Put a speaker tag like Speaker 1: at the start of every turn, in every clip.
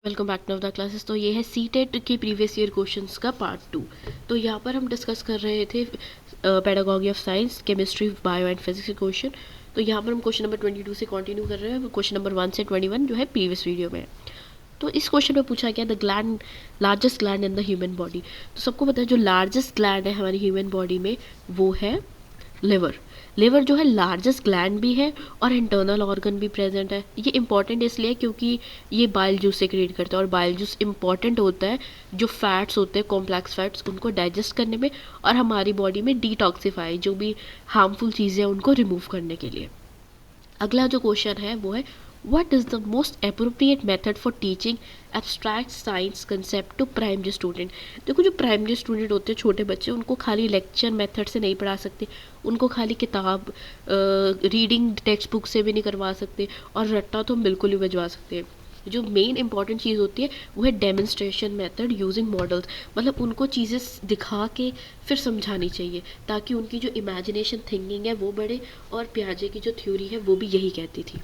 Speaker 1: Welcome back to the classes. तो ये है सी टेट के प्रीवियस ईयर क्वेश्चंस का पार्ट 2। तो यहाँ पर हम डिस्कस कर रहे थे pedagogy of science, chemistry, bio and physics के क्वेश्चन। तो यहाँ पर हम क्वेश्चन नंबर 22 से कंटिन्यू कर रहे हैं। क्वेश्चन नंबर 1 से 21 जो है प्रीवियस वीडियो में है। तो इस क्वेश्चन में पूछा गया the gland, largest gland in the human body. तो सबको पता है जो लार्जेस्ट ग्लैंड है हमारी ह्यूमन बॉडी में वो है लिवर। लिवर जो है लार्जेस्ट ग्लैंड भी है और इंटरनल ऑर्गन भी प्रेजेंट है। ये इंपॉर्टेंट इसलिए क्योंकि ये बाइल जूस से क्रिएट करता है और बाइल जूस इंपॉर्टेंट होता है जो फैट्स होते हैं, कॉम्प्लेक्स फैट्स, उनको डाइजेस्ट करने में और हमारी बॉडी में डिटॉक्सिफाई, जो भी हार्मफुल चीज़ें हैं उनको रिमूव करने के लिए। अगला जो क्वेश्चन है वो है what is the most appropriate method for teaching abstract science concept to primary student. देखो जो प्राइमरी स्टूडेंट होते हैं, छोटे बच्चे, उनको खाली लेक्चर मेथड से नहीं पढ़ा सकते, उनको खाली किताब रीडिंग टेक्स्ट बुक से भी नहीं करवा सकते और रट्टा तो हम बिल्कुल ही बजवा सकते हैं। जो मेन इंपॉर्टेंट चीज़ होती है वो है डेमोन्स्ट्रेशन मेथड यूजिंग मॉडल्स। मतलब उनको चीज़ें दिखा के फिर समझानी चाहिए ताकि उनकी जो इमेजिनेशन थिंकिंग है वो बढ़े। और पियाजे की जो थ्योरी है वो भी यही कहती थी।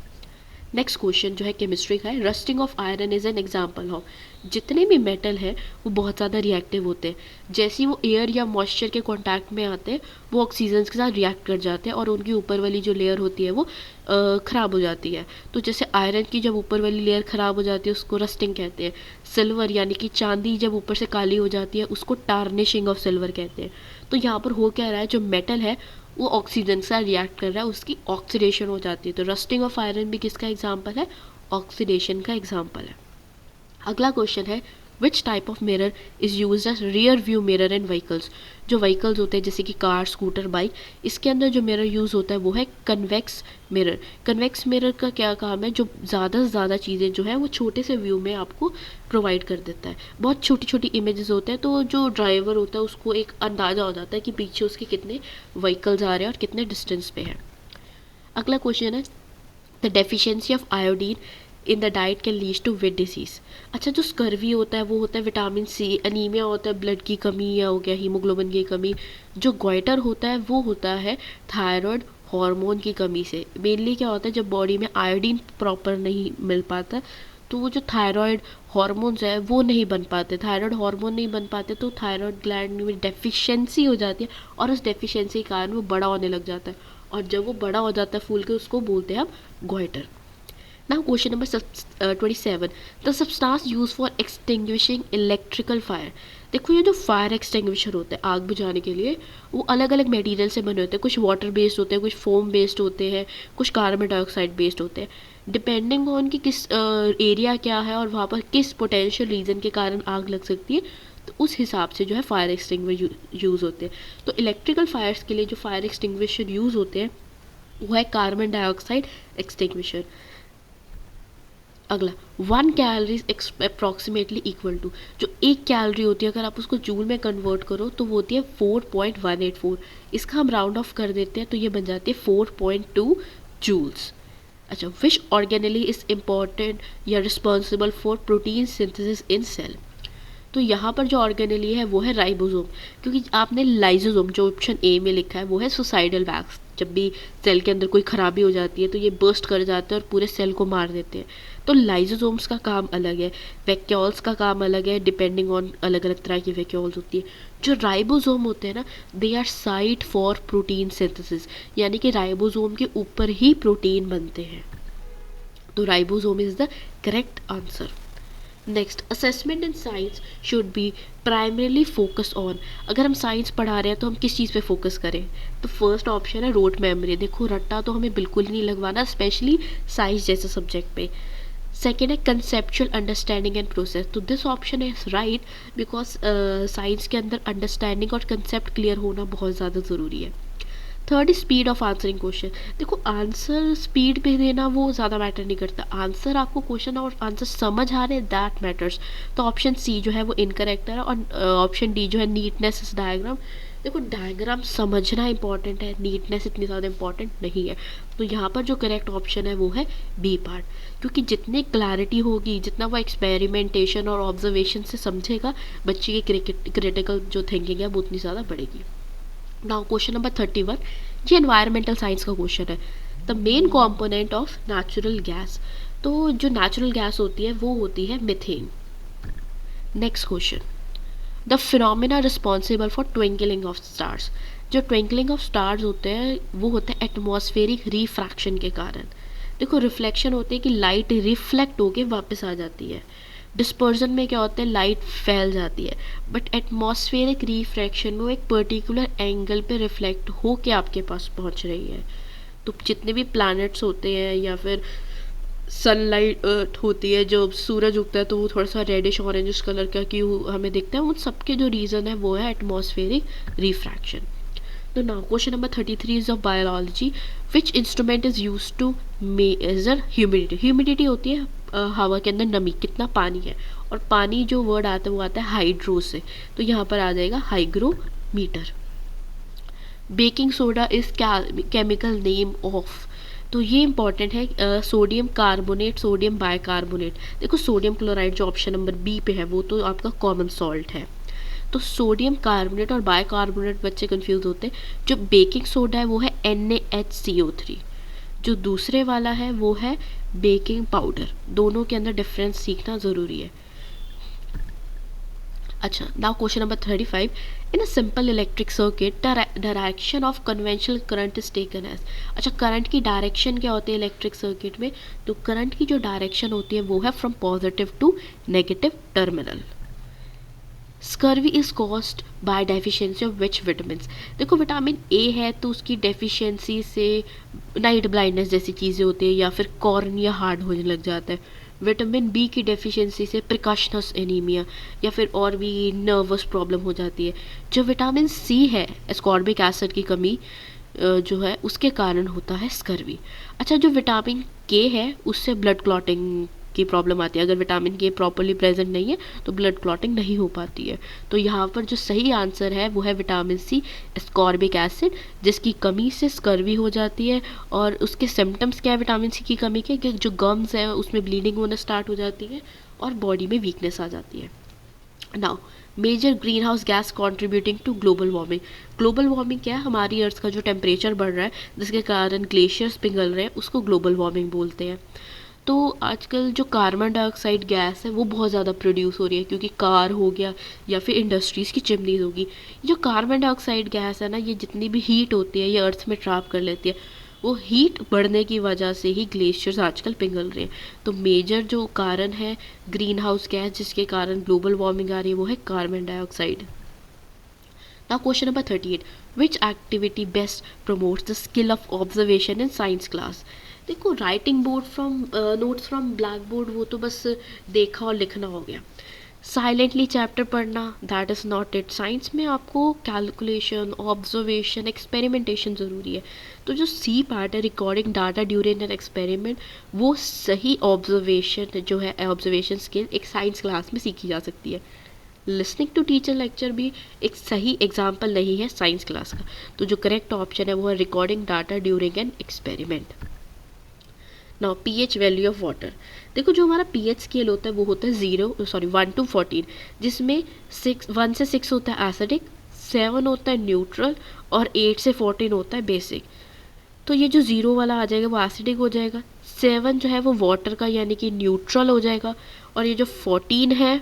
Speaker 1: नेक्स्ट क्वेश्चन जो है केमिस्ट्री का है, rusting of iron is an example of. जितने भी मेटल है वो बहुत ज़्यादा रिएक्टिव होते हैं। जैसे ही वो एयर या मॉइस्चर के कांटेक्ट में आते हैं वो ऑक्सीजन के साथ रिएक्ट कर जाते हैं और उनकी ऊपर वाली जो लेयर होती है वो ख़राब हो जाती है। तो जैसे आयरन की जब ऊपर वाली लेयर ख़राब हो जाती है उसको रस्टिंग कहते हैं। सिल्वर यानी कि चांदी जब ऊपर से काली हो जाती है उसको टार्निशिंग ऑफ सिल्वर कहते हैं। तो यहाँ पर हो क्या रहा है, जो मेटल है वो ऑक्सीजन से रिएक्ट कर रहा है, उसकी ऑक्सीडेशन हो जाती है। तो रस्टिंग ऑफ आयरन भी किसका एग्जाम्पल है? ऑक्सीडेशन का एग्जाम्पल है। अगला क्वेश्चन है which type of mirror is use as rear view mirror in vehicles. जो व्हीकल्स होते हैं जैसे कि कार, स्कूटर, बाइक, इसके अंदर जो मिरर यूज़ होता है वो है कन्वेक्स मिरर। कन्वेक्स मिरर का क्या काम है, जो ज़्यादा से ज़्यादा चीज़ें जो है वो छोटे से व्यू में आपको प्रोवाइड कर देता है। बहुत छोटी छोटी इमेजेस होते हैं तो जो ड्राइवर होता है उसको एक अंदाज़ा हो जाता है कि पीछे उसके कितने व्हीकल्स आ रहे हैं और कितने डिस्टेंस पे है। अगला क्वेश्चन है the deficiency of iodine in the diet can lead to what disease. अच्छा, जो स्कर्वी होता है वो होता है विटामिन सी, अनीमिया होता है ब्लड की कमी या हो गया हीमोग्लोबिन की कमी। जो गोइटर होता है वो होता है थायराइड हार्मोन की कमी से। मेनली क्या होता है, जब बॉडी में आयोडीन प्रॉपर नहीं मिल पाता तो वो जो थायराइड हार्मोन्स है वो नहीं बन पाते। थायराइड हार्मोन नहीं बन पाते तो थायराइड ग्लैंड में डेफिशिएंसी हो जाती है और उस डेफिशिएंसी के कारण वो बड़ा होने लग जाता है और जब वो बड़ा हो जाता है फूल के, उसको बोलते हैं हम goitre. Now question number 27. The substance used for extinguishing electrical fire. देखो ये जो फायर एक्सटिंग्विशर होता है आग बुझाने के लिए, वो अलग अलग मटेरियल से बने होते हैं। कुछ वाटर बेस्ड होते हैं, कुछ फोम बेस्ड होते हैं, कुछ कार्बन डाइऑक्साइड बेस्ड होते हैं। डिपेंडिंग ऑन कि किस एरिया क्या है और वहाँ पर किस पोटेंशियल रीजन के कारण आग लग सकती है, तो उस हिसाब से जो है फायर एक्सटिंग्विशर यूज़ होते हैं। तो इलेक्ट्रिकल फायर्स के लिए जो फायर एक्सटिंग्विशर यूज़ होते हैं वो है कार्बन डाइऑक्साइड एक्सटिंग्विशर। अगला 1 कैलोरी अप्रॉक्सीमेटली इक्वल टू। जो 1 कैलोरी होती है अगर आप उसको जूल में कन्वर्ट करो तो वो होती है 4.184। इसका हम राउंड ऑफ कर देते हैं तो ये बन जाती है 4.2 जूल्स। अच्छा, विच ऑर्गेनेली इज इम्पॉर्टेंट या responsible for protein synthesis in cell. तो यहाँ पर जो ऑर्गेनेली है वो है राइबोसोम, क्योंकि आपने लाइजोसोम जो ऑप्शन ए में लिखा है वो है सुसाइडल वैक्स। जब भी सेल के अंदर कोई खराबी हो जाती है तो ये बर्स्ट कर जाते हैं और पूरे सेल को मार देते हैं। तो लाइजोसोम्स का काम अलग है, वैक्यूल्स का काम अलग है, डिपेंडिंग ऑन अलग अलग तरह की वैक्यूल्स होती है। जो राइबोसोम होते हैं ना, they are site for protein synthesis, यानी कि राइबोसोम के ऊपर ही प्रोटीन बनते हैं। तो ribosome is the correct answer. Next, assessment in science should be primarily focus on. अगर हम साइंस पढ़ा रहे हैं तो हम किस चीज़ पे फोकस करें? तो फर्स्ट ऑप्शन है रोट मेमोरी। देखो रट्टा तो हमें बिल्कुल ही नहीं लगवाना, स्पेशली साइंस जैसे सब्जेक्ट पे। सेकेंड है कंसेप्चुअल अंडरस्टैंडिंग एंड प्रोसेस। तो this option is right because science के अंदर अंडरस्टैंडिंग और कंसेप्ट क्लियर होना बहुत ज़्यादा ज़रूरी है। Third speed of answering question. देखो आंसर स्पीड पे देना वो ज़्यादा मैटर नहीं करता, आंसर आपको क्वेश्चन और आंसर समझ आ रहे दैट मैटर्स। तो ऑप्शन सी जो है वो इनकरेक्ट है और ऑप्शन डी जो है नीटनेस इस डायग्राम। देखो डायग्राम समझना इंपॉर्टेंट है, नीटनेस इतनी ज़्यादा इंपॉर्टेंट नहीं है। तो यहाँ पर जो करेक्ट ऑप्शन है वो है बी पार्ट, क्योंकि जितनी क्लैरिटी होगी, जितना वो एक्सपेरिमेंटेशन और ऑब्जर्वेशन से समझेगा, बच्चे की क्रिटिकल जो थिंकिंग है वो उतनी ज़्यादा बढ़ेगी। नाउ क्वेश्चन नंबर 31, ये एनवायरमेंटल साइंस का क्वेश्चन है। The main component of natural gas. तो जो नेचुरल गैस होती है वो होती है methane. Next question, the phenomena responsible for twinkling of stars. जो ट्विंकलिंग ऑफ स्टार्स होते हैं वो होते हैं एटमॉस्फेरिक रिफ्रैक्शन के कारण। देखो रिफ्लेक्शन होते हैं कि लाइट रिफ्लेक्ट होके वापस आ जाती है, डिस्पर्जन में क्या होता है लाइट फैल जाती है, बट एटमॉस्फेरिक रिफ्रैक्शन में वो एक पर्टिकुलर एंगल पे रिफ्लेक्ट होके आपके पास पहुंच रही है। तो जितने भी प्लैनेट्स होते हैं या फिर सनलाइट होती है, जो सूरज उगता है तो वो थोड़ा सा रेडिश ऑरेंजिश कलर का क्यों हमें दिखता है, उन सबके जो रीज़न है वो है एटमॉस्फेरिक रिफ्रैक्शन। तो now question number 33 is of biology, which instrument is use to measure humidity. Humidity होती है हवा के अंदर नमी, कितना पानी है, और पानी जो वर्ड आता है वो आता है हाइड्रो से, तो यहाँ पर आ जाएगा hygrometer. Baking soda is chemical name of, तो ये इंपॉर्टेंट है, सोडियम कार्बोनेट, सोडियम बाइकार्बोनेट। देखो सोडियम क्लोराइड जो ऑप्शन नंबर बी पे है वो तो आपका कॉमन सॉल्ट है, तो सोडियम कार्बोनेट और बाइकार्बोनेट बच्चे कंफ्यूज होते हैं। जो बेकिंग सोडा है वो है NaHCO3, जो दूसरे वाला है वो है बेकिंग पाउडर। दोनों के अंदर डिफरेंस सीखना ज़रूरी है। अच्छा, now question number 35, in a simple electric circuit direction of conventional current is taken as. अच्छा, करंट की डायरेक्शन क्या होती है इलेक्ट्रिक सर्किट में, तो करंट की जो डायरेक्शन होती है वो है from positive to negative terminal. Scurvy is caused by deficiency of which vitamins. देखो विटामिन ए है तो उसकी डेफिशिएंसी से नाइट ब्लाइंडनेस जैसी चीज़ें होती है, या फिर कॉर्निया हार्ड होने लग जाता है। विटामिन बी की डेफिशिएंसी से प्रिकॉशनस एनीमिया या फिर और भी नर्वस प्रॉब्लम हो जाती है। जो विटामिन सी है, एस्कॉर्बिक एसिड की कमी जो है उसके कारण होता है स्कर्वी। अच्छा, जो विटामिन के है उससे ब्लड क्लॉटिंग की प्रॉब्लम आती है। अगर विटामिन के प्रॉपरली प्रेजेंट नहीं है तो ब्लड क्लॉटिंग नहीं हो पाती है। तो यहाँ पर जो सही आंसर है वो है विटामिन सी, एस्कॉर्बिक एसिड, जिसकी कमी से स्कर्वी हो जाती है। और उसके सिम्टम्स क्या है विटामिन सी की कमी के, कि जो गम्स है उसमें ब्लीडिंग होना स्टार्ट हो जाती है और बॉडी में वीकनेस आ जाती है। Now major green house gas contributing to global warming. Global warming क्या है, हमारी अर्थ का जो टेम्परेचर बढ़ रहा है जिसके कारण ग्लेशियर्स पिघल रहे हैं उसको ग्लोबल वार्मिंग बोलते हैं। तो आजकल जो कार्बन डाइऑक्साइड गैस है वो बहुत ज़्यादा प्रोड्यूस हो रही है, क्योंकि कार हो गया या फिर इंडस्ट्रीज़ की चिमनीज होगी। जो कार्बन डाइऑक्साइड गैस है ना, ये जितनी भी हीट होती है ये अर्थ में ट्रैप कर लेती है। वो हीट बढ़ने की वजह से ही ग्लेशियर्स आजकल पिघल रहे हैं। तो मेजर जो कारण है ग्रीन हाउस गैस जिसके कारण ग्लोबल वार्मिंग आ रही है वो है carbon dioxide. Now question number 38, which activity best promotes the skill of observation in science class. देखो writing board from notes from black board वो तो बस देखा और लिखना हो गया। साइलेंटली चैप्टर पढ़ना that is not it. Science में आपको कैलकुलेशन, ऑब्जर्वेशन, एक्सपेरिमेंटेशन ज़रूरी है। तो जो सी पार्ट है, recording data during an experiment, वो सही ऑब्जर्वेशन जो है, ऑब्जर्वेशन स्किल एक साइंस क्लास में सीखी जा सकती है। लिसनिंग टू टीचर लेक्चर भी एक सही एग्जाम्पल नहीं है साइंस क्लास का। तो जो करेक्ट ऑप्शन है वो है recording data during an experiment. Now pH value of water. देखो जो हमारा पीएच स्केल होता है वो होता है 1 to 14, जिसमें 1 से 6 होता है एसिडिक, 7 होता है न्यूट्रल और 8 से 14 होता है बेसिक। तो ये जो 0 वाला आ जाएगा वो एसिडिक हो जाएगा, 7 जो है वो वाटर का यानी कि न्यूट्रल हो जाएगा, और ये जो 14 है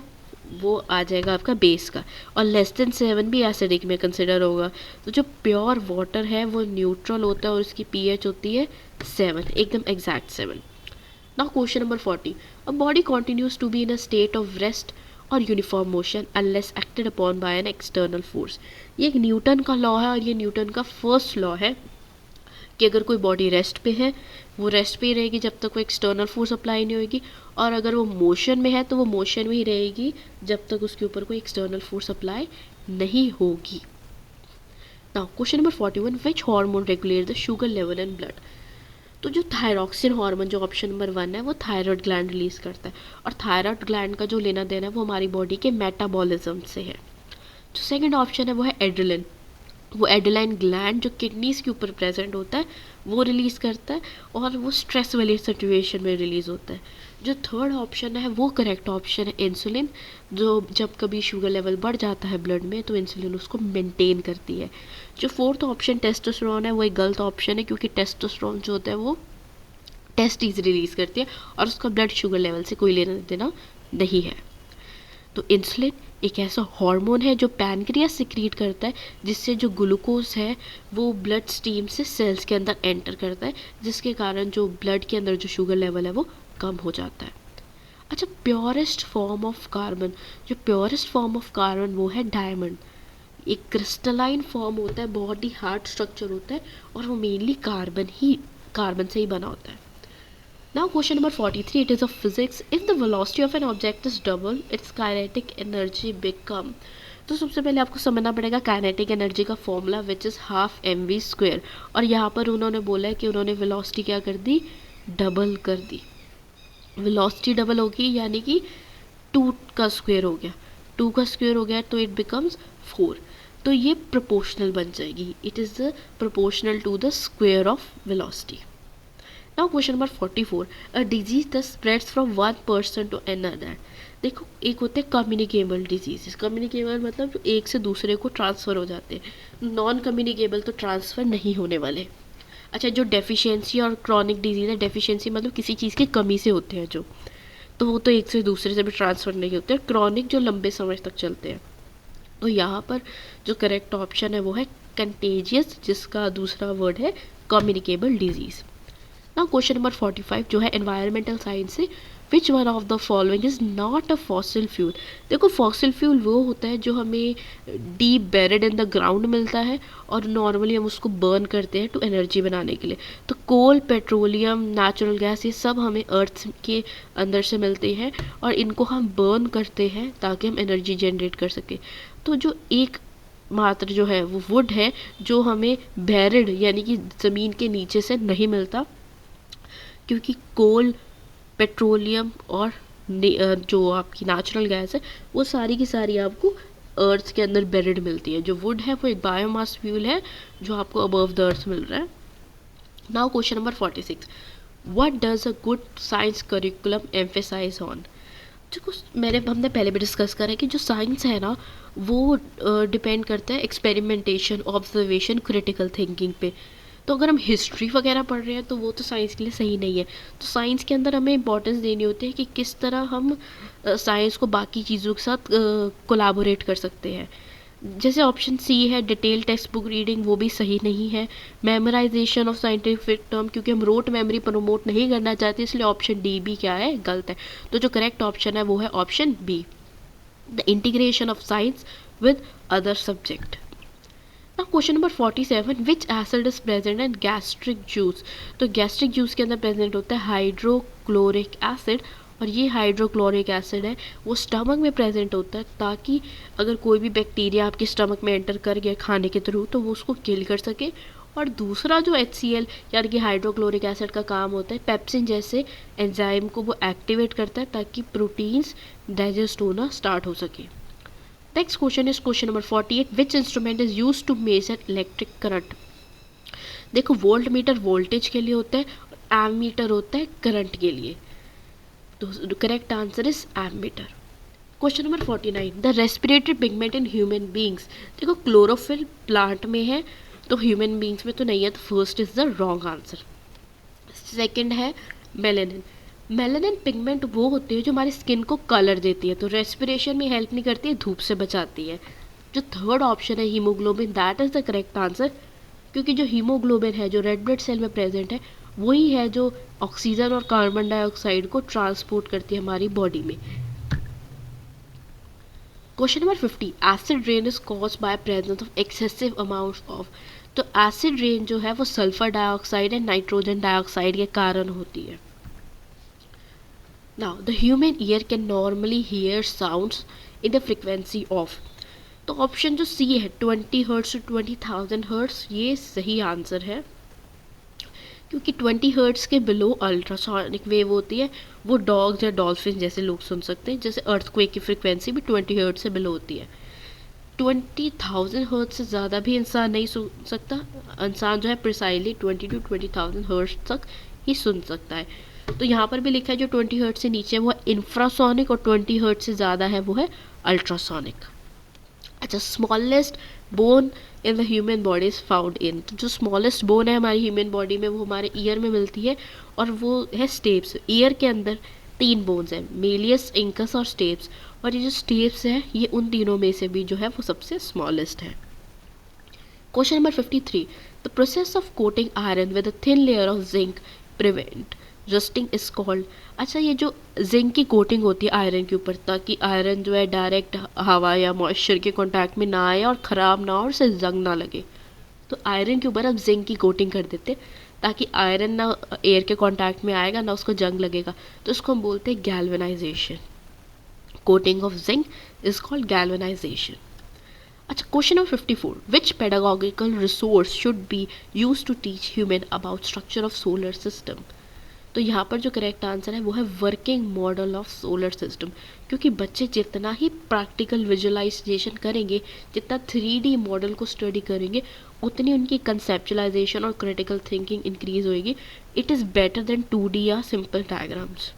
Speaker 1: वो आ जाएगा आपका बेस का, और लेस देन 7 भी एसिडिक में कंसिडर होगा। तो जो प्योर वाटर है वो न्यूट्रल होता है और उसकी पीएच होती है 7, एकदम exact 7। Now question number 40, a body continues to be in a state of rest और uniform motion unless acted upon by an external force. ये एक न्यूटन का लॉ है और ये न्यूटन का फर्स्ट लॉ है कि अगर कोई बॉडी रेस्ट पे है वो रेस्ट पे ही रहेगी जब तक वो एक्सटर्नल फोर्स अप्लाई नहीं होगी, और अगर वो मोशन में है तो वो मोशन में ही रहेगी जब तक उसके ऊपर कोई एक्सटर्नल फोर्स अप्लाई नहीं होगी। Now question number 41, which hormone regulate the sugar level in blood. तो जो थायरॉक्सिन हार्मोन जो ऑप्शन नंबर 1 है वो थायराइड ग्लैंड रिलीज करता है, और थायराइड ग्लैंड का जो लेना देना है वो हमारी बॉडी के मेटाबॉलिज्म से है। जो सेकंड ऑप्शन है वो है एड्रेनलिन, वो एड्रेनाइन ग्लैंड जो किडनीज के ऊपर प्रेजेंट होता है वो रिलीज़ करता है, और वो स्ट्रेस वाली सिचुएशन में रिलीज़ होता है। जो थर्ड ऑप्शन है वो करेक्ट ऑप्शन है इंसुलिन, जो जब कभी शुगर लेवल बढ़ जाता है ब्लड में तो इंसुलिन उसको मेंटेन करती है। जो फोर्थ ऑप्शन टेस्टोस्टेरोन है वो एक गलत ऑप्शन है, क्योंकि टेस्टोस्टेरोन जो होता है वो टेस्टिस रिलीज़ करती है और उसका ब्लड शुगर लेवल से कोई लेना देना नहीं है। तो इंसुलिन एक ऐसा हार्मोन है जो पैनक्रियास सिक्रीट करता है, जिससे जो ग्लूकोज है वो ब्लड स्ट्रीम से सेल्स के अंदर एंटर करता है, जिसके कारण जो ब्लड के अंदर जो शुगर लेवल है वो कम हो जाता है। अच्छा, प्योरेस्ट फॉर्म ऑफ कार्बन, जो प्योरेस्ट फॉर्म ऑफ कार्बन वो है डायमंड। एक क्रिस्टलाइन फॉर्म होता है, बहुत ही हार्ड स्ट्रक्चर होता है और वो मेनली कार्बन से ही बना होता है। Now question number 43, it is of physics. If the velocity of an object is double, its kinetic energy become. तो सबसे पहले आपको समझना पड़ेगा काइनेटिक एनर्जी का formula which is half mv²। और यहाँ पर उन्होंने बोला है कि उन्होंने वेलोसिटी क्या कर दी, डबल कर दी। वेलोसिटी डबल होगी यानी कि 2 का स्क्वायर हो गया, 2 का स्क्वायर हो गया तो इट बिकम्स 4। तो ये प्रोपोर्शनल बन जाएगी, it is proportional to the square of velocity. Now question number 44, a disease that spreads from one person to another. देखो, एक होते हैं कम्युनिकेबल डिजीज़। कम्युनिकेबल मतलब जो एक से दूसरे को ट्रांसफ़र हो जाते हैं, नॉन कम्युनिकेबल तो ट्रांसफ़र नहीं होने वाले। अच्छा, जो डेफिशिएंसी और क्रॉनिक डिजीज़ है, डेफिशिएंसी मतलब किसी चीज़ की कमी से होते हैं जो, तो वो तो एक से दूसरे से भी ट्रांसफ़र नहीं होते। क्रॉनिक जो लंबे समय तक चलते हैं। तो यहाँ पर जो करेक्ट ऑप्शन है वो है कंटेजियस, जिसका दूसरा वर्ड है communicable disease. Now question number 45 जो है एनवायरमेंटल साइंस से, which one of the following is not a fossil fuel. देखो, फॉसिल फ्यूल वो होता है जो हमें deep buried in the ground मिलता है और नॉर्मली हम उसको बर्न करते हैं टू एनर्जी बनाने के लिए। तो कोल, पेट्रोलियम, नेचुरल गैस, ये सब हमें अर्थ के अंदर से मिलते हैं और इनको हम बर्न करते हैं ताकि हम एनर्जी जनरेट कर सकें। तो जो एक मात्र जो है वो वुड है जो हमें बेरिड यानी कि ज़मीन के नीचे से नहीं मिलता, क्योंकि कोल, पेट्रोलियम और जो आपकी नेचुरल गैस है वो सारी की सारी आपको अर्थ के अंदर बेरिड मिलती है। जो वुड है वो एक बायोमास फ्यूल है जो आपको अबव द अर्थ मिल रहा है। Now question number 46, what does a good science curriculum emphasize on. देखो, हमने पहले भी डिस्कस करा है कि जो साइंस है ना वो डिपेंड करता है एक्सपेरिमेंटेशन, ऑब्जर्वेशन, क्रिटिकल थिंकिंग पे। तो अगर हम हिस्ट्री वगैरह पढ़ रहे हैं तो वो तो साइंस के लिए सही नहीं है। तो साइंस के अंदर हमें इंपॉर्टेंस देनी होती है कि किस तरह हम साइंस को बाकी चीज़ों के साथ कोलैबोरेट कर सकते हैं। जैसे ऑप्शन सी है डिटेल टेक्स्ट बुक रीडिंग, वो भी सही नहीं है। मेमोराइजेशन ऑफ साइंटिफिक टर्म, क्योंकि हम रोट मेमोरी प्रमोट नहीं करना चाहते, इसलिए ऑप्शन डी भी क्या है, गलत है। तो जो करेक्ट ऑप्शन है वो है option B, the integration of science with other subject. Now question number 47, which acid is present in gastric juice. तो गैस्ट्रिक जूस के अंदर प्रेजेंट होता है हाइड्रोक्लोरिक एसिड, और ये हाइड्रोक्लोरिक एसिड है वो स्टमक में प्रेजेंट होता है ताकि अगर कोई भी बैक्टीरिया आपके स्टमक में एंटर कर गया खाने के थ्रू तो वो उसको किल कर सके। और दूसरा जो HCl यानी कि हाइड्रोक्लोरिक एसिड का काम होता है पेप्सिन जैसे एंजाइम को वो एक्टिवेट करता है ताकि प्रोटीन्स डाइजेस्ट होना स्टार्ट हो सके। Next question is question number 48, which instrument is use to measure electric current. देखो, वोल्ट मीटर वोल्टेज के लिए होता है और एम मीटर होता है करंट के लिए। तो correct answer is ammeter. Question number 49, the respiratory pigment in human beings. देखो, क्लोरोफिल प्लांट में है तो ह्यूमन बींग्स में तो नहीं है, तो first is the wrong answer. Second है मेलेनिन। मेलानिन पिगमेंट वो होती है जो हमारी स्किन को कलर देती है, तो रेस्पिरेशन में हेल्प नहीं करती है, धूप से बचाती है। जो थर्ड ऑप्शन है haemoglobin, that is the correct answer, क्योंकि जो हीमोग्लोबिन है जो रेड ब्लड सेल में प्रेजेंट है वही है जो ऑक्सीजन और कार्बन डाइऑक्साइड को ट्रांसपोर्ट करती है हमारी बॉडी में। Question number 50, acid rain is caused bye presence of excessive amounts of. तो एसिड रेन जो है वो sulphur dioxide and nitrogen dioxide के कारण होती है। Now, the human ear can normally hear sounds in the frequency of। तो option जो सी है 20 हर्ट्स टू 20,000 हर्ट्स, ये सही आंसर है, क्योंकि 20 हर्ट्स के बिलो अल्ट्रासोनिक वेव होती है, वो डॉग्स या डॉल्फिन जैसे लोग सुन सकते हैं। जैसे अर्थक्वेक की फ्रिक्वेंसी भी 20 हर्ट्स से बिलो होती है। 20,000 हर्ट्स से ज़्यादा भी इंसान नहीं सुन सकता, इंसान जो है प्रिसाइजली 20 टू 20,000 हर्ट्स तक ही सुन सकता है। तो यहाँ पर भी लिखा है जो 20 हर्ट्ज से नीचे वो है इंफ्रासोनिक और 20 हर्ट्ज से ज़्यादा है वो है अल्ट्रासोनिक। अच्छा, smallest bone in the human body is found in, तो जो स्मॉलेस्ट बोन है हमारी ह्यूमन बॉडी में वो हमारे ईयर में मिलती है, और वो है स्टेप्स। ईयर के अंदर 3 बोन्स हैं, मेलियस, इंकस और स्टेप्स, और ये जो स्टेप्स है ये उन तीनों में से भी जो है वो सबसे स्मॉलेस्ट है। Question number 53, the process of coating iron with a thin layer of zinc prevent rusting is called. अच्छा, ये जो जिंक की कोटिंग होती है आयरन के ऊपर, ताकि आयरन जो है डायरेक्ट हवा या मॉइस्चर के कांटेक्ट में ना आए और ख़राब ना हो और उसे जंग ना लगे, तो आयरन के ऊपर अब जिंक की कोटिंग कर देते ताकि आयरन ना एयर के कांटेक्ट में आएगा ना उसको जंग लगेगा, तो इसको हम बोलते हैं galvanisation. Coating of zinc is called galvanisation. अच्छा, question number 54, which pedagogical resource should be use to teach human about structure of solar system. तो यहाँ पर जो करेक्ट आंसर है वो है working model of solar system, क्योंकि बच्चे जितना ही प्रैक्टिकल विजुअलाइजेशन करेंगे, जितना 3D मॉडल को स्टडी करेंगे, उतनी उनकी कंसेप्चुलाइजेशन और क्रिटिकल थिंकिंग इंक्रीज होएगी। It is better than 2D या सिंपल डायग्राम्स।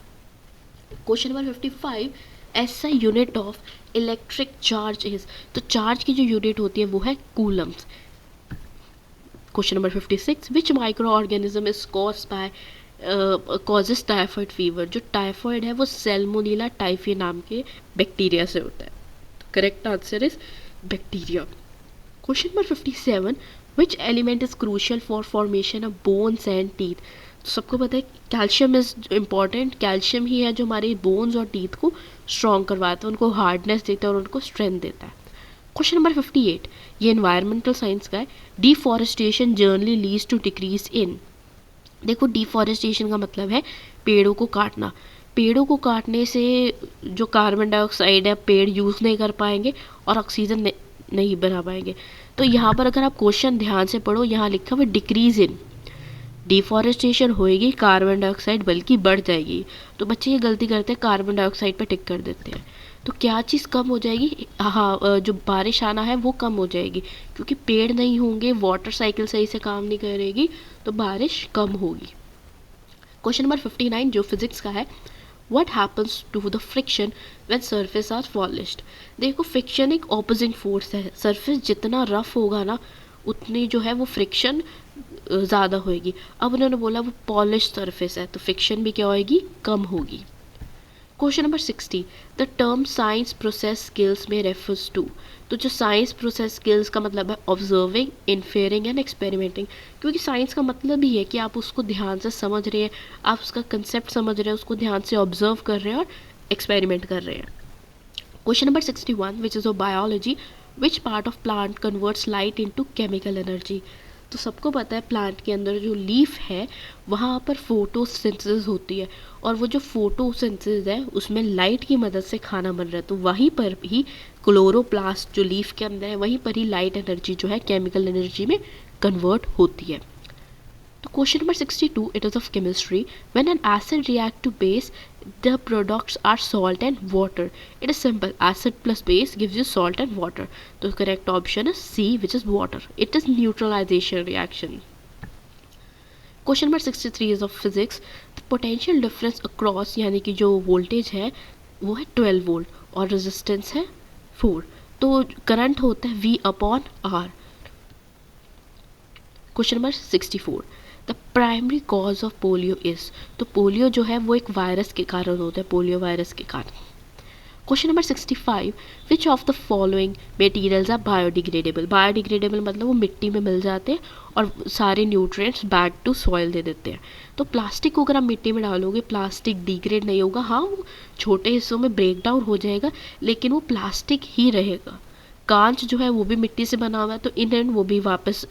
Speaker 1: क्वेश्चन नंबर 55, ऐसा unit of electric charge is, तो चार्ज की जो यूनिट होती है वो है Coulomb's. Question number 56, which micro organism is caused bye causes typhoid fever. जो टाइफॉइड है वो सेल्मोनेला टाइफी नाम के बैक्टीरिया से होता है, तो correct answer is bacteria. Question number 57, which element is crucial for formation of bones and teeth. तो सबको पता है कैल्शियम इज इम्पॉर्टेंट, कैल्शियम ही है जो हमारे बोन्स और टीथ को स्ट्रॉन्ग करवाता है, उनको हार्डनेस देता है और उनको स्ट्रेंथ देता है। क्वेश्चन नंबर 58, ये एनवायरमेंटल साइंस का है, deforestation generally leads to decrease in. देखो, डिफॉरेस्टेशन का मतलब है पेड़ों को काटना। पेड़ों को काटने से जो कार्बन डाइऑक्साइड है पेड़ यूज़ नहीं कर पाएंगे और ऑक्सीजन नहीं बना पाएंगे। तो यहाँ पर अगर आप क्वेश्चन ध्यान से पढ़ो, यहाँ लिखा हुआ डिक्रीज इन, डिफॉरेस्टेशन होएगी, कार्बन डाइऑक्साइड बल्कि बढ़ जाएगी। तो बच्चे ये गलती करते हैं, कार्बन डाइऑक्साइड पे टिक कर देते हैं। तो क्या चीज़ कम हो जाएगी? हाँ, जो बारिश आना है वो कम हो जाएगी, क्योंकि पेड़ नहीं होंगे, वाटर साइकिल सही से काम नहीं करेगी, तो बारिश कम होगी। क्वेश्चन नंबर 59 जो फिजिक्स का है, what happens to the friction when surface are polished. देखो, फ्रिक्शन एक ऑपोजिट फोर्स है, सरफेस जितना रफ होगा ना उतनी जो है वो फ्रिक्शन ज़्यादा होएगी। अब उन्होंने बोला वो पॉलिश सरफेस है, तो फ्रिक्शन भी क्या होएगी? कम होगी। Question number 60, the term science process skills में रेफर्स टू। तो जो साइंस प्रोसेस स्किल्स का मतलब है ऑब्जर्विंग, इन्फेयरिंग एंड एक्सपेरिमेंटिंग, क्योंकि साइंस का मतलब ही है कि आप उसको ध्यान से समझ रहे हैं, आप उसका कंसेप्ट समझ रहे हैं, उसको ध्यान से ऑब्जर्व कर रहे हैं और एक्सपेरिमेंट कर रहे हैं। Question number 61, which is of biology, which part of plant converts light into chemical energy. तो सबको पता है प्लांट के अंदर जो लीफ है वहाँ पर फोटोसिंथेसिस होती है, और वो जो फोटोसिंथेसिस है उसमें लाइट की मदद से खाना बन रहा है, तो वहीं पर ही क्लोरोप्लास्ट जो लीफ के अंदर है वहीं पर ही लाइट एनर्जी जो है केमिकल एनर्जी में कन्वर्ट होती है। तो question number 62, it is of chemistry, when an acid react to base the products are salt and water. It is simple, acid plus base gives you salt and water. The correct option is C, which is water. It is neutralization reaction. Question number 63 is of physics. The potential difference across यानी कि जो voltage है वो है 12 volt और resistance है 4, तो current होता है V upon R. Question number 64, the primary cause of polio is. तो पोलियो जो है वो एक वायरस के कारण होता है, पोलियो वायरस के कारण। Question number 65, which of the following materials are biodegradable. Biodegradable मतलब वो मिट्टी में मिल जाते हैं और सारे न्यूट्रिएंट्स बैक टू सॉइल दे देते हैं। तो प्लास्टिक को अगर आप मिट्टी में डालोगे, प्लास्टिक डिग्रेड नहीं होगा, हाँ वो छोटे हिस्सों में ब्रेक डाउन हो जाएगा लेकिन वो प्लास्टिक ही रहेगा। कांच जो है वो भी मिट्टी से बना हुआ है, तो इन एंड वो भी वापस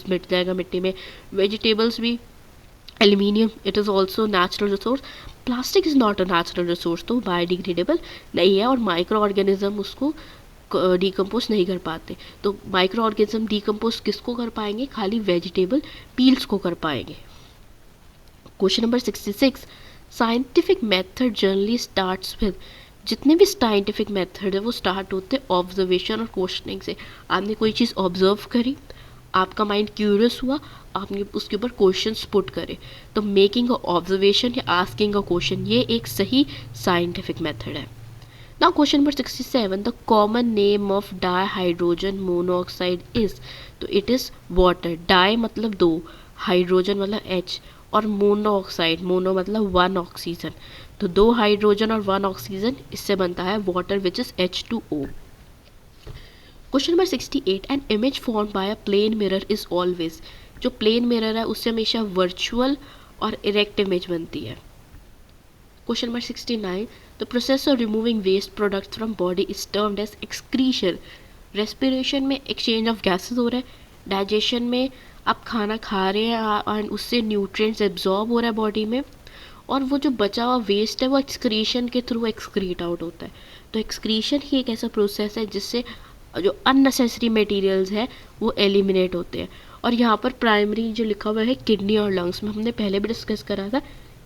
Speaker 1: मिट जाएगा मिट्टी में। वेजिटेबल्स भी, aluminium, it is also natural resource. Plastic is not a natural resource, तो बायोडिग्रेडेबल नहीं है और माइक्रो ऑर्गेनिज्म उसको डिकम्पोज नहीं कर पाते। तो माइक्रो ऑर्गेनिज्म डिकम्पोज किसको कर पाएंगे? खाली वेजिटेबल पील्स को कर पाएंगे। Question number 66, scientific method generally starts with. जितने भी साइंटिफिक मेथड है वो स्टार्ट होते हैं ऑब्जर्वेशन और क्वेश्चनिंग से। आपने कोई चीज़ ऑब्जर्व करी, आपका माइंड क्यूरियस हुआ, आपने उसके ऊपर क्वेश्चंस पुट करे, तो मेकिंग अ ऑब्जर्वेशन या आस्किंग अ क्वेश्चन ये एक सही साइंटिफिक मेथड है। Now question number 67, the common name of di hydrogen monoxide is, तो इट इज वाटर। डाई मतलब दो, हाइड्रोजन मतलब H, और मोनोऑक्साइड, मोनो मतलब वन ऑक्सीजन, तो दो हाइड्रोजन और वन ऑक्सीजन, इससे बनता है water which is H2O। Question number 68, an image form by a plane mirror is always, जो प्लेन मिरर है उससे हमेशा वर्चुअल और इरेक्ट इमेज बनती है। Question number 69, the process of removing waste product from body is termed as excretion. Respiration में exchange of gases हो रहा है, डाइजेशन में आप खाना खा रहे हैं और उससे न्यूट्रिएंट्स एब्जॉर्ब हो रहा है बॉडी में, और वो जो बचा हुआ वेस्ट है वो एक्सक्रीशन के थ्रू एक्सक्रीट आउट होता है। तो एक्सक्रीशन ही एक ऐसा प्रोसेस है जिससे जो अननेसेसरी मटेरियल्स है वो एलिमिनेट होते हैं। और यहाँ पर प्राइमरी जो लिखा हुआ है किडनी और लंग्स में, हमने पहले भी डिस्कस करा था,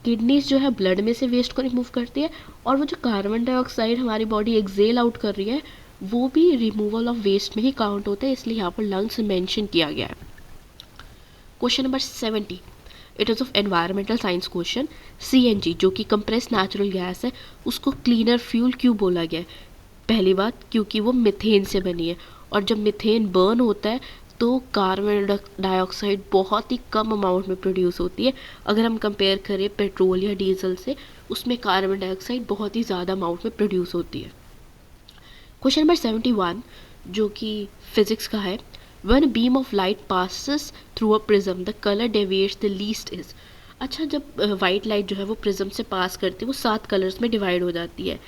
Speaker 1: किडनीज जो है ब्लड में से वेस्ट को रिमूव करती है, और वो जो कार्बन डाइऑक्साइड हमारी बॉडी एक्सेल आउट कर रही है वो भी रिमूवल ऑफ वेस्ट में ही काउंट होता है, इसलिए यहाँ पर लंग्स मेंशन किया गया है। Question number 70, it is of environmental science question. CNG जो कि कंप्रेस नेचुरल गैस है उसको क्लीनर फ्यूल क्यों बोला गया है? पहली बात, क्योंकि वो मिथेन से बनी है, और जब मिथेन बर्न होता है तो कार्बन डाइऑक्साइड बहुत ही कम अमाउंट में प्रोड्यूस होती है। अगर हम कंपेयर करें पेट्रोल या डीजल से, उसमें कार्बन डाइऑक्साइड बहुत ही ज़्यादा अमाउंट में प्रोड्यूस होती है। क्वेश्चन नंबर 71 जो कि फिजिक्स का है, one beam of light passes through a prism the colour deviates the least is. अच्छा, जब वाइट लाइट जो है वो प्रिज्म से पास करती है वो 7 कलर्स में डिवाइड हो जाती है,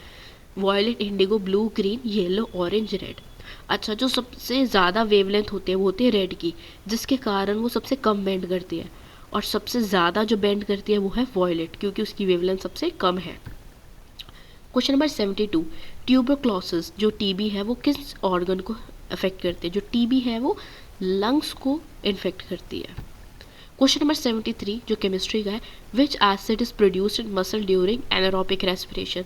Speaker 1: violet, indigo, blue, green, yellow, orange, red. अच्छा, जो सबसे ज़्यादा वेवलेंथ होती है वो होती है रेड की, जिसके कारण वो सबसे कम बेंड करती है, और सबसे ज़्यादा जो बेंड करती है वो है वॉयलेट, क्योंकि उसकी वेवलेंथ सबसे कम है। क्वेश्चन नंबर 72, ट्यूबरक्लोसिस जो TB है वो किस ऑर्गन को अफेक्ट करती है? जो TB है वो लंग्स को इन्फेक्ट करती है। क्वेश्चन नंबर 73 जो केमिस्ट्री का है, विच acid is produced in muscle during anaerobic respiration.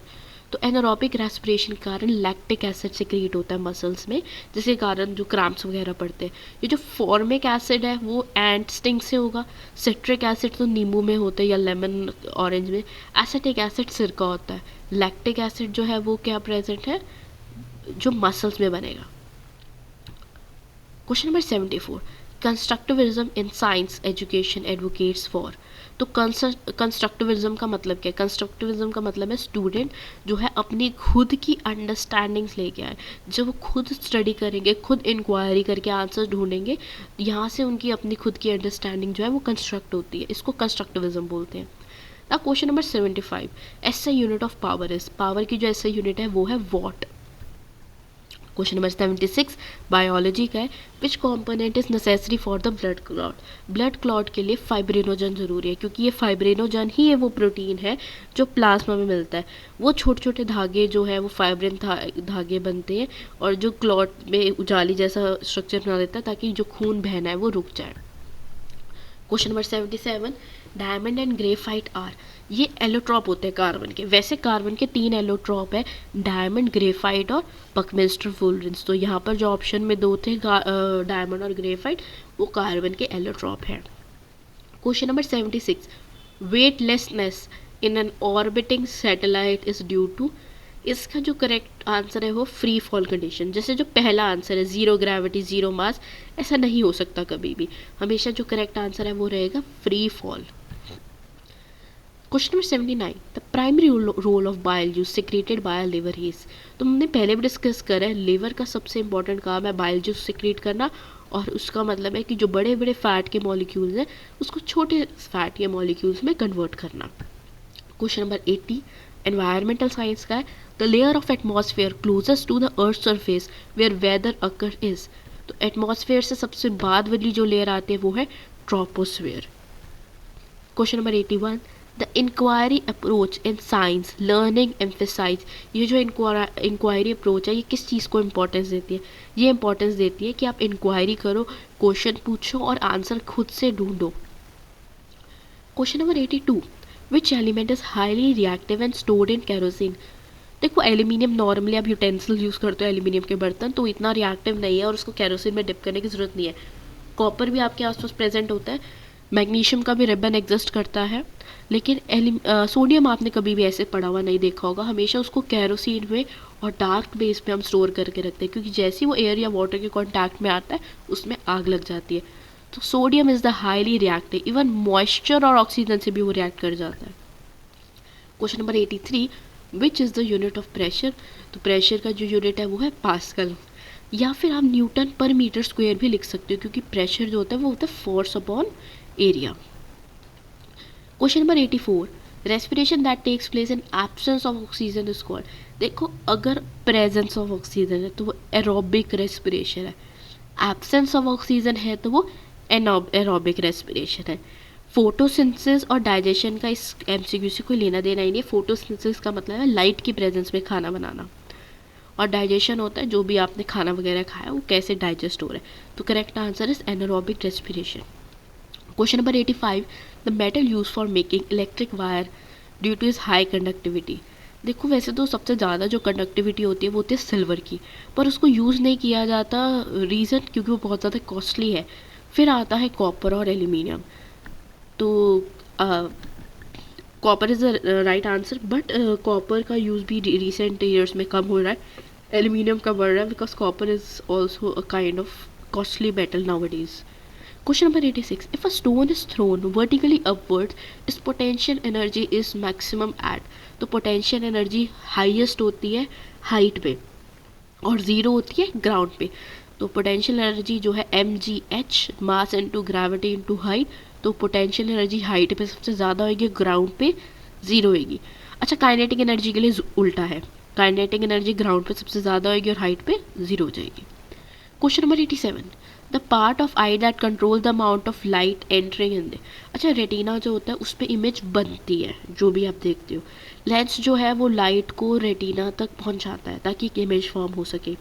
Speaker 1: तो एनारोबिक रेस्पिरेशन के कारण लैक्टिक एसिड सिक्रीट होता है मसल्स में, जिसके कारण जो क्रैम्प्स वगैरह पड़ते हैं। ये जो फॉर्मिक एसिड है वो एंट स्टिंग से होगा, सिट्रिक एसिड तो नींबू में होता है या लेमन ऑरेंज में, एसिटिक एसिड सिरका होता है, लैक्टिक एसिड जो है वो क्या प्रेजेंट है, जो मसल्स में बनेगा। Question number 74, constructivism in science education advocates for. तो कंस्ट्रक्टिविज्म का मतलब क्या है? कंस्ट्रक्टिविज्म का मतलब है स्टूडेंट जो है अपनी खुद की अंडरस्टैंडिंग्स लेके आए, जब वो खुद स्टडी करेंगे, खुद इंक्वायरी करके आंसर ढूंढेंगे, यहाँ से उनकी अपनी खुद की अंडरस्टैंडिंग जो है वो कंस्ट्रक्ट होती है, इसको कंस्ट्रक्टिविज्म बोलते हैं। ना question number 75, SI unit of power is, power की जो SI यूनिट है वो है वॉट। क्वेश्चन नंबर 76 बायोलॉजी का है, which component is necessary for the blood clot. Blood clot के लिए फाइब्रिनोजन जरूरी है, क्योंकि ये फाइब्रिनोजन ही ये वो प्रोटीन है जो प्लाज्मा में मिलता है। वो छोटे छोटे धागे जो है वो फाइब्रिन धागे बनते हैं, और जो क्लॉट में उजाली जैसा स्ट्रक्चर बना देता है ताकि जो खून बहना है वो रुक जाए। Question number 77, diamond and graphite are, ये एलोट्रॉप होते हैं कार्बन के। वैसे कार्बन के 3 एलोट्रॉप है, डायमंड, ग्रेफाइट और बकमिंस्टर फुलरेंस। तो यहाँ पर जो ऑप्शन में 2 थे डायमंड और ग्रेफाइट, वो कार्बन के एलोट्रॉप हैं। Question number 76, weightlessness in an orbiting satellite is due to. इसका जो करेक्ट आंसर है वो फ्री फॉल कंडीशन। जैसे जो पहला आंसर है जीरो ग्रेविटी जीरो मास, ऐसा नहीं हो सकता कभी भी, हमेशा जो करेक्ट आंसर है वो रहेगा free fall. Question number 79, the primary role of bile juice secreted by liver is. तो हमने पहले भी डिस्कस करा है, लिवर का सबसे इंपॉर्टेंट काम है बाइल जूस सिक्रेट करना, और उसका मतलब है कि जो बड़े बड़े फैट के मॉलिक्यूल्स हैं उसको छोटे फैट के मॉलिक्यूल्स में कन्वर्ट करना। क्वेश्चन नंबर 80 एनवायरमेंटल साइंस का है, the layer of atmosphere closest to the earth surface where weather occur is. तो एटमॉस्फेयर से सबसे बाद वाली जो लेयर आती है वो है troposphere. Question number 81, the inquiry approach in science learning emphasize. ये जो इंक्वायरी अप्रोच है ये किस चीज़ को इम्पोर्टेंस देती है? ये इम्पोर्टेंस देती है कि आप इंक्वायरी करो, क्वेश्चन पूछो और आंसर खुद से ढूंढो। Question number 82, which element is highly reactive and stored in kerosene. देखो एल्यूमिनियम नॉर्मली आप यूटेंसिल यूज़ करते हो एल्यूमिनियम के बर्तन, तो इतना रिएक्टिव नहीं है और उसको केरोसिन में डिप करने की ज़रूरत नहीं है। कॉपर भी आपके आसपास प्रेजेंट होता है, मैग्नीशियम का भी रिबन एग्जिस्ट करता है, लेकिन सोडियम आपने कभी भी ऐसे पड़ा हुआ नहीं देखा होगा, हमेशा उसको कैरोसिन में और डार्क बेस पे हम स्टोर करके रखते हैं, क्योंकि जैसे ही वो एयर या वाटर के कांटेक्ट में आता है उसमें आग लग जाती है। तो sodium is the highly reactive, even moisture और ऑक्सीजन से भी वो रिएक्ट कर जाता है। Question number 83, which is the unit of pressure? तो प्रेशर का जो यूनिट है वो है पास्कल, या फिर आप न्यूटन पर मीटर स्क्वायर भी लिख सकते हो, क्योंकि प्रेशर जो होता है वो होता है force upon area. Question number 84, respiration that takes place in absence of oxygen is called. देखो, अगर प्रेजेंस ऑफ ऑक्सीजन है तो वो एरोबिक रेस्पिरेशन है, एब्सेंस ऑफ ऑक्सीजन है तो वो एरोबिक रेस्पिरेशन है। फोटोसिंथेसिस और डाइजेशन का इस एमसीक्यू से कोई लेना देना ही नहीं है। फोटोसिंथेसिस का मतलब है लाइट की प्रेजेंस में खाना बनाना, और डाइजेशन होता है जो भी आपने खाना वगैरह खाया वो कैसे डाइजेस्ट हो रहा है। तो correct answer is anaerobic respiration. Question number 85, the metal use for making electric wire due two is high conductivity. देखो, वैसे तो सबसे ज़्यादा जो कंडक्टिविटी होती है वो होती है सिल्वर की, पर उसको यूज़ नहीं किया जाता, रीज़न क्योंकि वो बहुत ज़्यादा कॉस्टली है। फिर आता है कॉपर और एल्यूमिनियम। तो copper is the right answer, but copper का यूज़ भी रिसेंट ईयर्स में कम हो रहा है, एल्यूमिनियम का बढ़ रहा है, because copper is also a kind of costly metal nowadays. Question number 86. If a stone is thrown vertically upwards, its potential energy is maximum at. तो potential energy highest होती है height पे और ज़ीरो होती है ग्राउंड पे। तो potential energy जो है mgh, mass into gravity into height, तो पोटेंशियल एनर्जी हाइट पे सबसे ज़्यादा होगी, ग्राउंड पे ज़ीरो होगी। अच्छा, काइनेटिक एनर्जी के लिए उल्टा है, काइनेटिक एनर्जी ग्राउंड पे सबसे ज़्यादा होगी और हाइट पे ज़ीरो हो जाएगी। Question number 87, the part of I that control the amount of light entering in the. अच्छा, रेटिना जो होता है उस पर इमेज बनती है, जो भी आप देखते हो। लेंस जो है वो लाइट को रेटिना तक पहुंचाता है ताकि एक इमेज फॉर्म हो सके।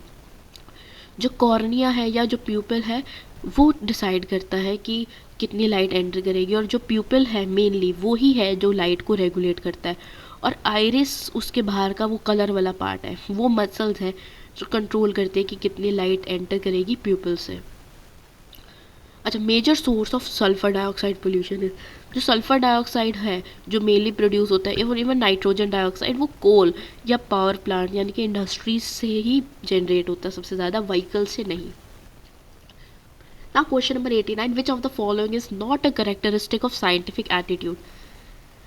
Speaker 1: जो कॉर्निया है या जो प्यूपिल है वो डिसाइड करता है कि कितनी लाइट एंटर करेगी, और जो प्यूपिल है मेनली वो ही है जो लाइट को रेगुलेट करता है, और आइरिस उसके बाहर का वो कलर वाला पार्ट है, वो मसल्स हैं जो कंट्रोल करते हैं कि कितनी लाइट एंटर करेगी प्यूपिल से। अच्छा, major source of sulphur dioxide pollution है। जो सल्फर डाइऑक्साइड है जो मेनली प्रोड्यूस होता है, इवन नाइट्रोजन डाइऑक्साइड, वो कोल या पावर प्लांट यानी कि इंडस्ट्रीज से ही जनरेट होता है सबसे ज़्यादा, व्हीकल से नहीं। ना question number 89, which of the following is not a characteristic of scientific attitude.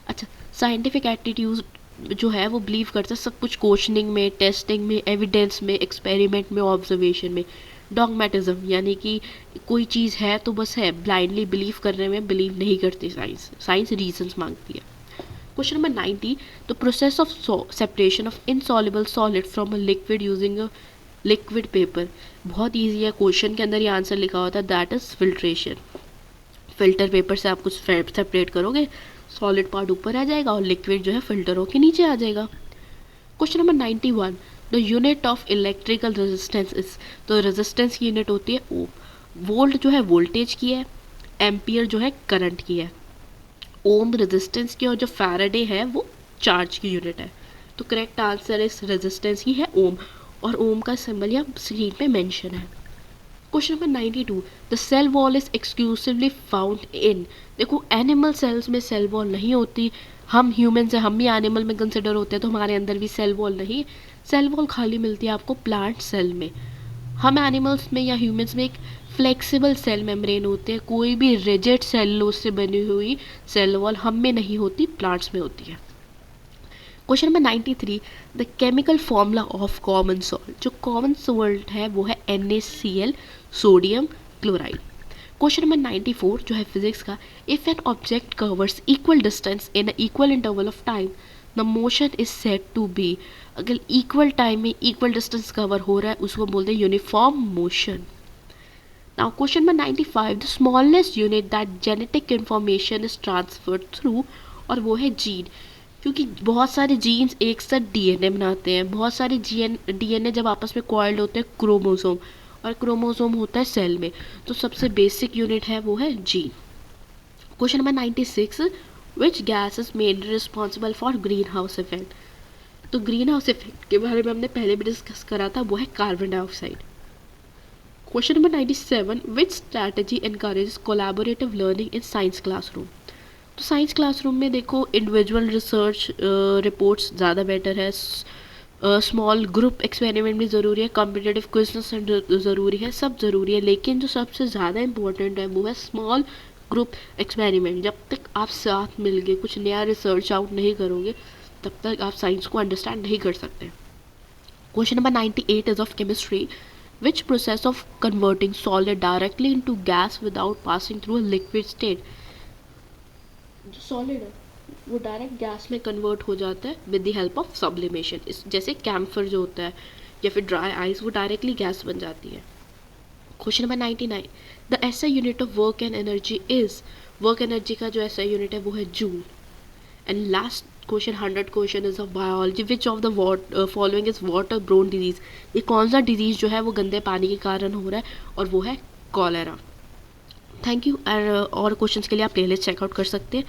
Speaker 1: अच्छा, साइंटिफिक एटीट्यूड जो है वो बिलीव करता है सब कुछ क्वेश्चनिंग में, टेस्टिंग में, एविडेंस में, एक्सपेरिमेंट में, ऑब्जर्वेशन में। डॉगमेटिज्म यानी कि कोई चीज़ है तो बस है, ब्लाइंडली बिलीव करने में बिलीव नहीं करती साइंस, साइंस रीजंस मांगती है। Question number 90, the process of separation of insoluble solid from a liquid using a liquid paper. बहुत ईजी है, क्वेश्चन के अंदर ये आंसर लिखा होता है, that is filtration. Filter paper से आप कुछ सेपरेट करोगे, सॉलिड पार्ट ऊपर आ जाएगा और लिक्विड जो है फिल्टर होकर नीचे आ जाएगा। Question number 91, the unit of electrical resistance is. तो रेजिस्टेंस की यूनिट होती है ओम। वोल्ट जो है वोल्टेज की है, एम्पियर जो है करंट की है, ओम रेजिस्टेंस की, और जो फैराडे है वो चार्ज की यूनिट है। तो करेक्ट आंसर इस रेजिस्टेंस की है ओम, और ओम का सिंबल यहाँ स्क्रीन पे मेंशन है। Question number 92, the cell wall is exclusively found in. देखो, एनिमल सेल्स में सेल वॉल नहीं होती, हम ह्यूमन से, हम भी एनिमल में कंसिडर होते हैं, तो हमारे अंदर भी सेल वॉल नहीं, सेल वॉल खाली मिलती है आपको प्लांट सेल में। हम एनिमल्स में या ह्यूमंस में एक फ्लेक्सिबल सेल मेम्ब्रेन होते हैं, कोई भी रिजिड सेलुलोज से बनी हुई सेल वॉल हम में नहीं होती, प्लांट्स में होती है। Question number 93, the chemical formula of common salt. जो कॉमन सॉल्ट है वो है NaCl, sodium chloride. Question number 94 जो है फिजिक्स का, if an object covers equal distance in equal interval of time the motion is said to be. अगर equal time में equal distance cover हो रहा है उसको बोलते हैं uniform motion. Now question number 95, the smallest unit that genetic information is transferred through, और वो है जीन। क्योंकि बहुत सारे जीन्स एक साथ DNA बनाते हैं, बहुत सारे DNA जब आपस में कॉइल्ड होते हैं क्रोमोसोम, और क्रोमोसोम होता है सेल में, तो सबसे बेसिक यूनिट है वो है gene. Question number 96, which gas is mainly responsible for green house effect. तो ग्रीन हाउस इफेक्ट के बारे में हमने पहले भी डिस्कस करा था, वो है carbon dioxide. Question number 97, which strategy encourages collaborative learning in science classroom. तो साइंस क्लासरूम में देखो इंडिविजुअल रिसर्च रिपोर्ट्स ज़्यादा बेटर है, स्मॉल ग्रुप एक्सपेरिमेंट भी ज़रूरी है, कॉम्पिटेटिव क्विज़ ज़रूरी है, सब ज़रूरी है, लेकिन जो सबसे ज़्यादा इंपॉर्टेंट है वो है स्मॉल ग्रुप एक्सपेरिमेंट। जब तक आप साथ मिल के कुछ नया रिसर्च आउट नहीं करोगे तब तक आप साइंस को अंडरस्टैंड नहीं कर सकते। Question number 98 is of chemistry, which process of converting solid directly into gas without passing through a liquid state। जो सॉलिड है वो डायरेक्ट गैस में कन्वर्ट हो जाता है with the help of sublimation. इस जैसे कैम्फर जो होता है या फिर ड्राई आइस, वो डायरेक्टली गैस बन जाती है। Question number 99, the SI unit of work and energy is. Work energy का जो एसआई यूनिट है वो है joule. And last question 100 question is of biology, which of the following is water brown disease. ये कौन सा डिजीज जो है वो गंदे पानी के कारण हो रहा है, और वो है कॉलेरा। Thank you. और क्वेश्चंस के लिए आप प्लेलिस्ट चेकआउट कर सकते हैं।